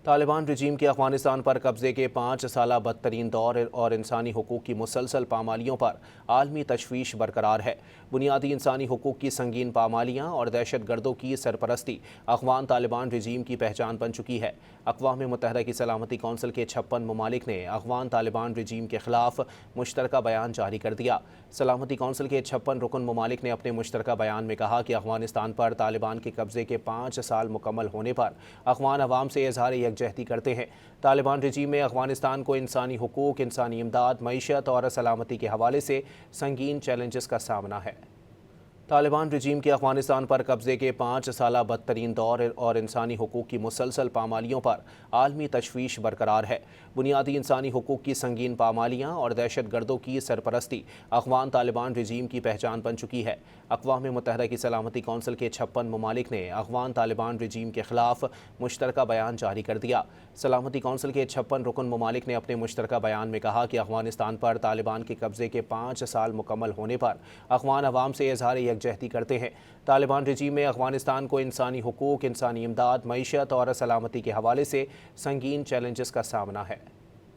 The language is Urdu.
طالبان رجیم کے افغانستان پر قبضے کے 5 سالہ بدترین دور اور انسانی حقوق کی مسلسل پامالیوں پر عالمی تشویش برقرار ہے۔ بنیادی انسانی حقوق کی سنگین پامالیاں اور دہشت گردوں کی سرپرستی افغان طالبان رجیم کی پہچان بن چکی ہے۔ اقوام متحدہ کی سلامتی کونسل کے 56 ممالک نے افغان طالبان رجیم کے خلاف مشترکہ بیان جاری کر دیا۔ سلامتی کونسل کے 56 رکن ممالک نے اپنے مشترکہ بیان میں کہا کہ افغانستان پر طالبان کے قبضے کے 5 سال مکمل ہونے پر افغان عوام سے اظہار یکجہتی کرتے ہیں۔ طالبان رجیم میں افغانستان کو انسانی حقوق، انسانی امداد، معیشت اور سلامتی کے حوالے سے سنگین چیلنجز کا سامنا ہے۔ طالبان رجیم کے افغانستان پر قبضے کے 5 سالہ بدترین دور اور انسانی حقوق کی مسلسل پامالیوں پر عالمی تشویش برقرار ہے۔ بنیادی انسانی حقوق کی سنگین پامالیاں اور دہشت گردوں کی سرپرستی افغان طالبان رجیم کی پہچان بن چکی ہے۔ اقوام متحدہ کی سلامتی کونسل کے 56 ممالک نے افغان طالبان رجیم کے خلاف مشترکہ بیان جاری کر دیا۔ سلامتی کونسل کے 56 رکن ممالک نے اپنے مشترکہ بیان میں کہا کہ افغانستان پر طالبان کے قبضے کے 5 سال مکمل ہونے پر افغان عوام سے اظہار یکجہتی کرتے ہیں۔ طالبان رجیم میں افغانستان کو انسانی حقوق، انسانی امداد، معیشت اور سلامتی کے حوالے سے سنگین چیلنجز کا سامنا ہے۔